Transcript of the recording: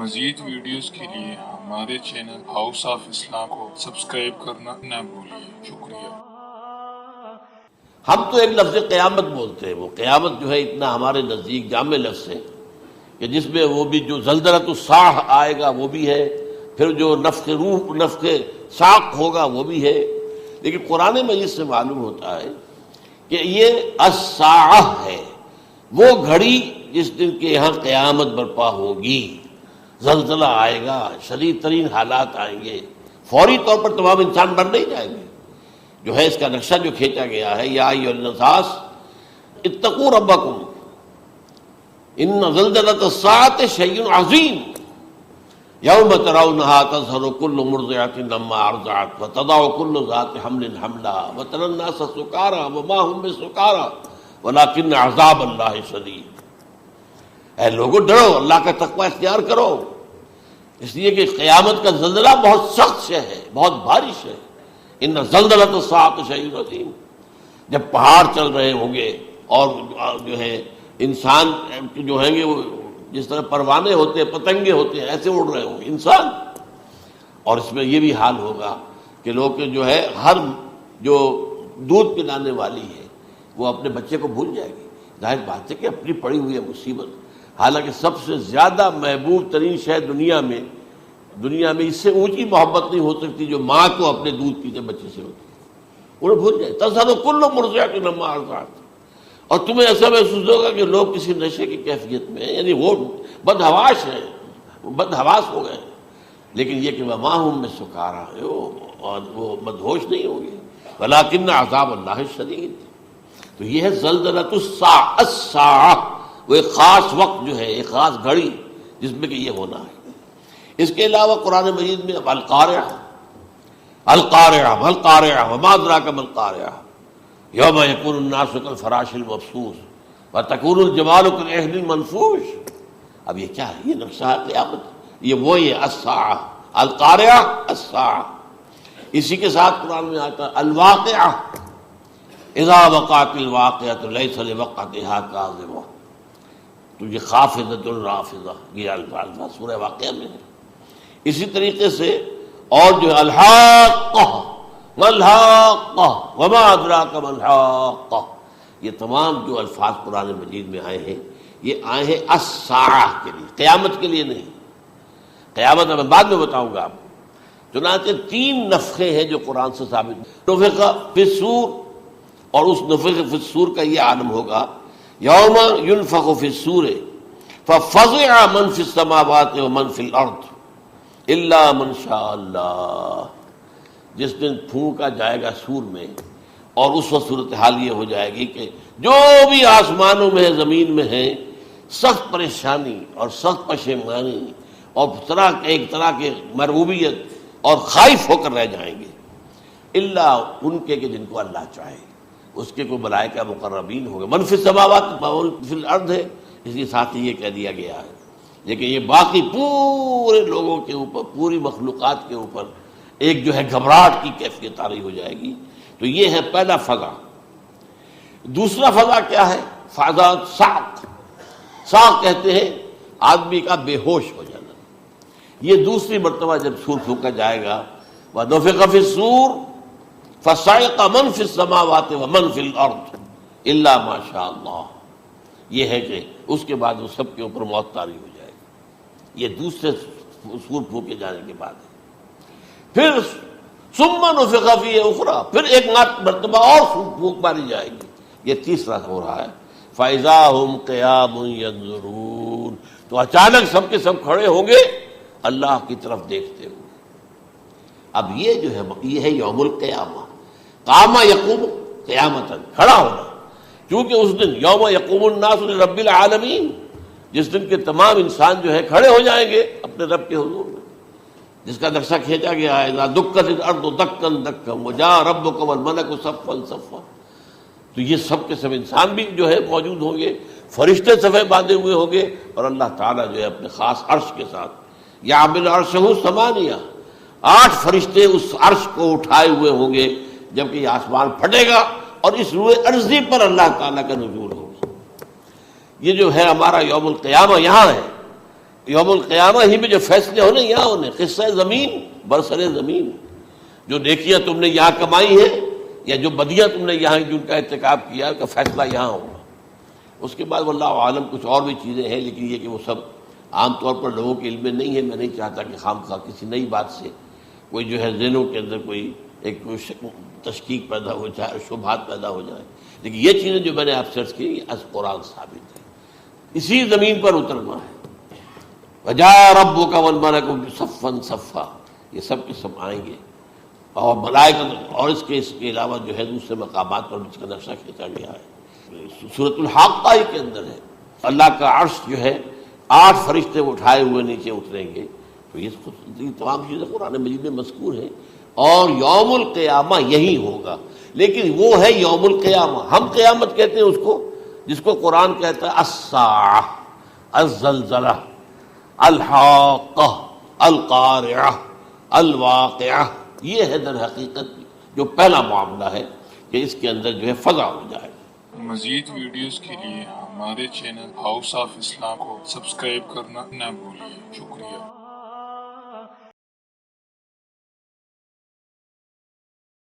مزید ویڈیوز کے لیے ہمارے چینل ہاؤس آف اسلام کو سبسکرائب کرنا نہ بھولیے۔ شکریہ۔ ہم تو ایک لفظ قیامت بولتے ہیں، وہ قیامت جو ہے اتنا ہمارے نزدیک جامع لفظ ہے کہ جس میں وہ بھی جو زلزلۃ الصاع آئے گا وہ بھی ہے، پھر جو نفخ روح نفخ ساق ہوگا وہ بھی ہے، لیکن قرآن مجید سے معلوم ہوتا ہے کہ یہ الساعہ ہے، وہ گھڑی جس دن کے یہاں قیامت برپا ہوگی، زلزلہ آئے گا، شدید ترین حالات آئیں گے، فوری طور پر تمام انسان مر نہیں جائیں گے۔ جو ہے اس کا نقشہ جو کھینچا گیا ہے، یا ایھا الناس اتقوا ربکم ان زلزلۃ الساعۃ شیء عظیم یوم ترونها تذہل کل مرضعۃ عما ارضعت وتضع کل ذات حمل حملها وتری الناس سکارى وما هم بسکارى ولکن عذاب اللہ شدید۔ اے لوگو ڈرو، اللہ کا تقوی اختیار کرو، اس لیے کہ قیامت کا زلزلہ بہت سخت شے ہے، بہت بھاری شے ہے۔ ان زلزلۃ الساعۃ شیء عظیم، جب پہاڑ چل رہے ہوں گے اور جو ہے انسان جو ہیں گے وہ جس طرح پروانے ہوتے ہیں، پتنگے ہوتے ہیں، ایسے اڑ رہے ہوں گے انسان، اور اس میں یہ بھی حال ہوگا کہ لوگ جو ہے ہر جو دودھ پلانے والی ہے وہ اپنے بچے کو بھول جائے گی۔ ظاہر بات ہے کہ اپنی پڑی ہوئی ہے مصیبت، حالانکہ سب سے زیادہ محبوب ترین شے دنیا میں اس سے اونچی محبت نہیں ہو سکتی جو ماں کو اپنے دودھ پیتے بچے سے ہوتی ہے، انہیں بھول جائے۔ تذہل کل مرضعۃ عما ارضعت، اور تمہیں ایسا محسوس ہوگا کہ لوگ کسی نشے کی کیفیت میں ہیں، یعنی وہ بدحواش ہیں، بدحواس ہو گئے، لیکن یہ کہ وما هم بسکارى، اور وہ مدہوش نہیں ہوں گے، ولکن عذاب اللہ شدید۔ تو یہ ہے زلزلۃ الساعہ، وہ ایک خاص وقت جو ہے، ایک خاص گھڑی جس میں کہ یہ ہونا ہے۔ اس کے علاوہ قرآن مجید میں القارعہ القارعہ والقارعہ وما ادراک ما القارعہ یوم یکون الناس کالفراش المبثوث وتکون الجبال کالعہن المنفوش۔ اب یہ کیا ہے؟ یہ نقشہ ہے قیامت، یہ وہی ہے الساعہ، القارعہ الساعہ۔ اسی کے ساتھ قرآن میں آتا ہے الواقعہ اذا وقعت الواقعۃ لیس لوقعتها کاذبہ، تو یہ خافضۃ رافضہ، یہ الفاظ سورہ واقعہ میں ہے۔ اسی طریقے سے اور جو الحاقہ ما الحاقہ وما ادراک ما الحاقہ، یہ تمام جو الفاظ قرآن مجید میں آئے ہیں یہ آئے ہیں الساعہ کے لیے، قیامت کے لیے نہیں۔ قیامت میں بعد میں بتاؤں گا آپ کو۔ چنانچہ 3 نفخے ہیں جو قرآن سے ثابت، نفخ فی الصور، اور اس نفخ فی الصور کا یہ عالم ہوگا یوم ینفخ فی الصور ففزع من فی السماوات ومن فی الارض الا من شاء اللہ۔ جس دن پھونکا جائے گا سور میں، اور اس وقت صورتحال یہ ہو جائے گی کہ جو بھی آسمانوں میں ہے، زمین میں ہے، سخت پریشانی اور سخت پشیمانی اور ایک طرح کی مرعوبیت اور خائف ہو کر رہ جائیں گے، الا ان کے کہ جن کو اللہ چاہے، اس کے کوئی ملائکہ مقربین ہوں گے۔ من فی السماوات فی الارض ہے، اس کے ساتھ ہی یہ کہہ دیا گیا ہے، لیکن یہ باقی پورے لوگوں کے اوپر، پوری مخلوقات کے اوپر ایک جو ہے گھبراہٹ کی کیفیت طاری ہو جائے گی۔ تو یہ ہے پہلا فضا۔ دوسرا فضا کیا ہے؟ فضا صعق، صعق کہتے ہیں آدمی کا بے ہوش ہو جانا۔ یہ دوسری مرتبہ جب سور پھونکا جائے گا، وَنُفِخَ فِي الصُّورِ فَصَعِقَ مَن فِي السَّمَاوَاتِ وَمَن فِي الْأَرْضِ إِلَّا مَا شَاءَ اللَّهُ۔ یہ ہے کہ اس کے بعد وہ سب کے اوپر موت طاری ہو جائے گی۔ یہ دوسرے سور پھونکے جانے کے بعد ہے۔ پھر ثم نفخ فیہ اخری، پھر ایک مرتبہ اور پھونک ماری جائے گی، یہ تیسرا ہو رہا ہے۔ فَإِذَا هُمْ قِيَامٌ يَنظُرُونَ، تو اچانک سب کے سب کھڑے ہوں گے اللہ کی طرف دیکھتے ہوئے۔ اب یہ جو ہے یہ ہے یوم القیامہ، قام یقوم قیامتا، کھڑا ہونا، کیونکہ اس دن یوم یقوم الناس لرب العالمین، جس دن کے تمام انسان جو ہے کھڑے ہو جائیں گے اپنے رب کے حضور میں، جس کا نقشہ کھینچا گیا ہے اذا دکت الارض دکا دکا وجاء ربک والملک صفا صفا۔ تو یہ سب کے سب انسان بھی جو ہے موجود ہوں گے، فرشتے صفے باندھے ہوئے ہوں گے، اور اللہ تعالیٰ جو ہے اپنے خاص عرش کے ساتھ، یحمل عرشہ ثمانیہ، 8 فرشتے اس عرش کو اٹھائے ہوئے ہوں گے، جبکہ یہ آسمان پھٹے گا اور اس روئے ارضی پر اللہ تعالیٰ کا نزول ہوگا۔ یہ جو ہے ہمارا یوم القیامہ یہاں ہے، یوم القیامہ ہی میں جو فیصلے ہونے یہاں ہونے، قصہ زمین برسر زمین، جو نیکیاں تم نے یہاں کمائی ہیں یا جو بدیاں تم نے یہاں جن کا ارتکاب کیا کا فیصلہ یہاں ہوگا۔ اس کے بعد واللہ عالم کچھ اور بھی چیزیں ہیں، لیکن یہ کہ وہ سب عام طور پر لوگوں کے علم میں نہیں ہے۔ میں نہیں چاہتا کہ خام خواہ کسی نئی بات سے کوئی جو ہے ذہنوں کے اندر کوئی ایک تشکیک پیدا ہو جائے، شبہات پیدا ہو جائے، لیکن یہ چیزیں جو میں نے آپ سے عرض کی یہ از قرآن ثابت ہے، اسی زمین پر اترنا ہے۔ وَجَاءَ رَبُّكَ وَالْمَلَكُ صَفًّا صَفًّا، یہ سب کے سب آئیں گے، اور ملائکہ، اور اس کے علاوہ جو ہے دوسرے مقامات پر جس کا نقشہ کھینچا گیا ہے سورۃ الحاقہ کے اندر ہے۔ اللہ کا عرش جو ہے 8 فرشتے اٹھائے ہوئے نیچے اتریں گے، تو یہ تمام چیزیں قرآن مجید میں مذکور ہیں، اور یوم القیامہ یہی ہوگا، لیکن وہ ہے یوم القیامہ۔ ہم قیامت کہتے ہیں اس کو جس کو قرآن کہتا ہے الساعہ، الزلزلہ، الحاقہ، القارعہ، الواقعہ۔ یہ ہے در حقیقت جو پہلا معاملہ ہے کہ اس کے اندر جو ہے فضا ہو جائے۔ مزید ویڈیوز کے لیے ہمارے چینل ہاؤس آف اسلام کو سبسکرائب کرنا نہ بھولیے۔ شکریہ۔